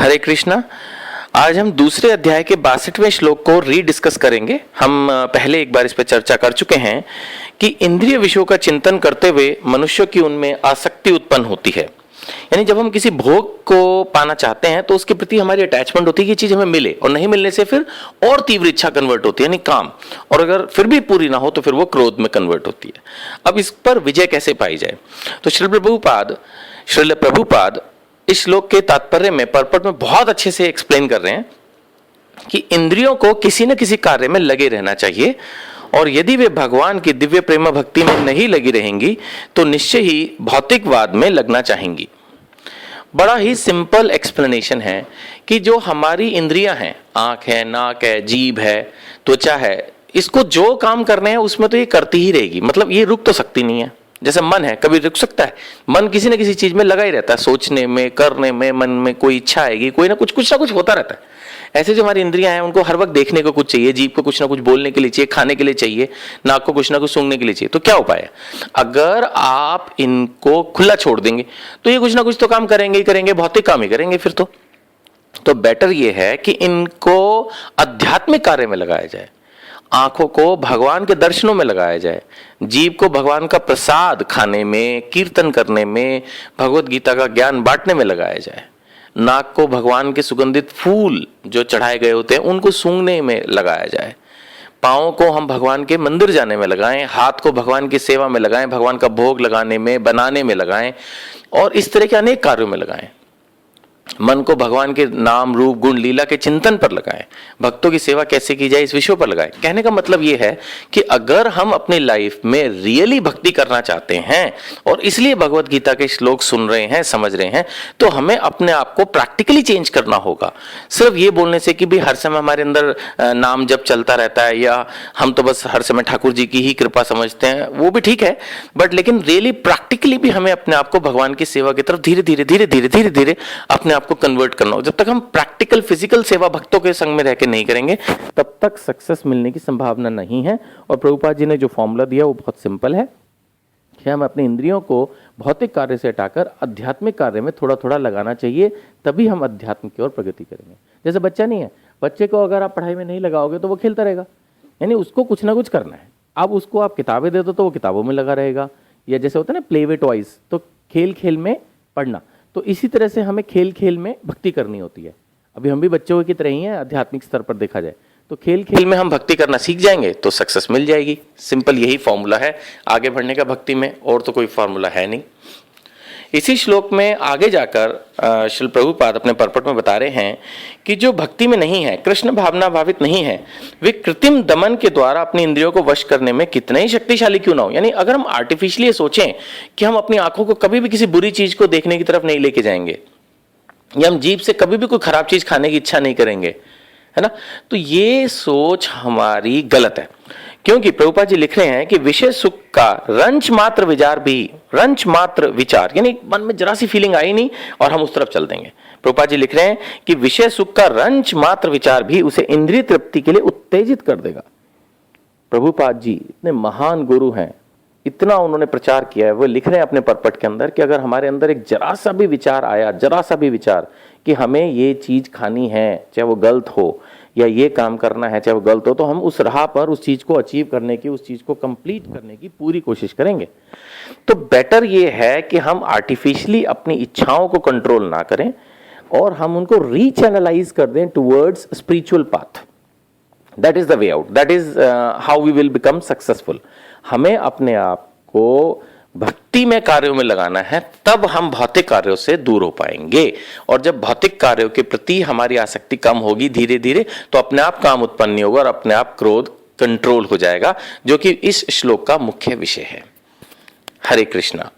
हरे कृष्णा। आज हम दूसरे अध्याय के 62वें श्लोक को रीडिस्कस करेंगे। हम पहले एक बार इस पर चर्चा कर चुके हैं कि इंद्रिय विषयों का चिंतन करते हुए मनुष्य की उनमें आसक्ति उत्पन्न होती है। यानी जब हम किसी भोग को पाना चाहते हैं तो उसके प्रति हमारी अटैचमेंट होती है कि चीज हमें मिले, और नहीं मिलने से फिर और तीव्र इच्छा कन्वर्ट होती है, यानी काम, और अगर फिर भी पूरी ना हो तो फिर वो क्रोध में कन्वर्ट होती है। अब इस पर विजय कैसे पाई जाए, तो श्रील प्रभुपाद इस श्लोक के तात्पर्य में पर्पट में बहुत अच्छे से एक्सप्लेन कर रहे हैं कि इंद्रियों को किसी न किसी कार्य में लगे रहना चाहिए, और यदि वे भगवान की दिव्य प्रेम भक्ति में नहीं लगी रहेंगी तो निश्चय ही भौतिकवाद में लगना चाहेंगी। बड़ा ही सिंपल एक्सप्लेनेशन है कि जो हमारी इंद्रियां हैं, आंख है, नाक है, जीभ है, त्वचा है, इसको जो काम करने हैं उसमें तो ये करती ही रहेगी। मतलब ये रुक तो सकती नहीं है। जैसे मन है, कभी रुक सकता है? मन किसी न किसी चीज में लगा ही रहता है, सोचने में, करने में, मन में कोई इच्छा आएगी, कोई ना कुछ होता रहता है। ऐसे जो हमारी इंद्रियां हैं उनको हर वक्त देखने को कुछ चाहिए, जीभ को कुछ ना कुछ बोलने के लिए चाहिए, खाने के लिए चाहिए, नाक को कुछ ना कुछ सूंघने के लिए चाहिए। तो क्या उपाय है? अगर आप इनको खुला छोड़ देंगे तो ये कुछ ना कुछ तो काम करेंगे ही करेंगे, भौतिक काम ही करेंगे फिर तो बेटर ये है कि इनको आध्यात्मिक कार्य में लगाया जाए। आंखों को भगवान के दर्शनों में लगाया जाए, जीभ को भगवान का प्रसाद खाने में, कीर्तन करने में, भगवत गीता का ज्ञान बांटने में लगाया जाए, नाक को भगवान के सुगंधित फूल जो चढ़ाए गए होते हैं उनको सूंघने में लगाया जाए, पाँव को हम भगवान के मंदिर जाने में लगाएं, हाथ को भगवान की सेवा में लगाएं, भगवान का भोग लगाने में, बनाने में लगाएं, और इस तरह के अनेक कार्यों में लगाएं। मन को भगवान के नाम, रूप, गुण, लीला के चिंतन पर लगाएं, भक्तों की सेवा कैसे की जाए इस विषय पर लगाएं। कहने का मतलब यह है कि अगर हम अपनी लाइफ में रियली भक्ति करना चाहते हैं और इसलिए भगवत गीता के श्लोक सुन रहे हैं, समझ रहे हैं, तो हमें अपने आप को प्रैक्टिकली चेंज करना होगा। सिर्फ ये बोलने से कि भी हर समय हमारे अंदर नाम जब चलता रहता है या हम तो बस हर समय ठाकुर जी की ही कृपा समझते हैं, वो भी ठीक है, बट लेकिन रियली प्रैक्टिकली भी हमें अपने आप को भगवान की सेवा की तरफ धीरे धीरे अपने आपको कन्वर्ट करना हो। जब तक हम प्रैक्टिकल फिजिकल सेवा भक्तों के संग में रह के नहीं करेंगे तब तक सक्सेस मिलने की संभावना नहीं है। और प्रभुपाद जी ने जो फॉर्मूला दिया वो बहुत सिंपल है कि हम अपनी इंद्रियों को भौतिक कार्य से हटाकर आध्यात्मिक कार्य में थोड़ा थोड़ा लगाना चाहिए, तभी हम अध्यात्म की ओर प्रगति करेंगे। जैसे बच्चा नहीं है, बच्चे को अगर आप पढ़ाई में नहीं लगाओगे तो वो खेलता रहेगा, यानी उसको कुछ ना कुछ करना है। अब उसको आप किताबें दे दो तो वो किताबों में लगा रहेगा, या जैसे होता है ना प्ले वे टॉयज, तो खेल खेल में पढ़ना। तो इसी तरह से हमें खेल खेल में भक्ति करनी होती है। अभी हम भी बच्चों की तरह ही हैं आध्यात्मिक स्तर पर देखा जाए, तो खेल खेल में हम भक्ति करना सीख जाएंगे तो सक्सेस मिल जाएगी। सिंपल यही फॉर्मूला है आगे बढ़ने का भक्ति में, और तो कोई फॉर्मूला है नहीं। इसी श्लोक में आगे जाकर श्रील प्रभुपाद अपने पर्पट में बता रहे हैं कि जो भक्ति में नहीं है, कृष्ण भावना भावित नहीं है, वे कृत्रिम दमन के द्वारा अपनी इंद्रियों को वश करने में कितने ही शक्तिशाली क्यों ना हो। यानी अगर हम आर्टिफिशियली सोचें कि हम अपनी आंखों को कभी भी किसी बुरी चीज को देखने की तरफ नहीं लेके जाएंगे, या हम जीभ से कभी भी कोई खराब चीज खाने की इच्छा नहीं करेंगे, है ना, तो ये सोच हमारी गलत है। क्योंकि प्रभुपाद जी लिख रहे हैं कि विषय सुख का रंच मात्र विचार, यानी मन में जरा सी फीलिंग आई नहीं और हम उस तरफ चल देंगे। प्रभुपाद जी लिख रहे हैं कि विषय सुख का रंच मात्र विचार भी उसे इंद्रिय तृप्ति के लिए उत्तेजित कर देगा। प्रभुपाद जी इतने महान गुरु हैं, इतना उन्होंने प्रचार किया है, वो लिख रहे हैं अपने पर्पट के अंदर कि अगर हमारे अंदर एक जरा सा भी विचार कि हमें ये चीज खानी है, चाहे वो गलत हो, या ये काम करना है चाहे वो गलत हो, तो हम उस राह पर उस चीज को अचीव करने की, उस चीज को कंप्लीट करने की पूरी कोशिश करेंगे। तो बेटर ये है कि हम आर्टिफिशियली अपनी इच्छाओं को कंट्रोल ना करें और हम उनको रीचैनलाइज कर दें towards spiritual path. That is the way out, that is how we will become successful. हमें अपने आप को भक्ति में कार्यों में लगाना है, तब हम भौतिक कार्यों से दूर हो पाएंगे। और जब भौतिक कार्यों के प्रति हमारी आसक्ति कम होगी धीरे धीरे, तो अपने आप काम उत्पन्न नहीं होगा और अपने आप क्रोध कंट्रोल हो जाएगा, जो कि इस श्लोक का मुख्य विषय है। हरे कृष्णा।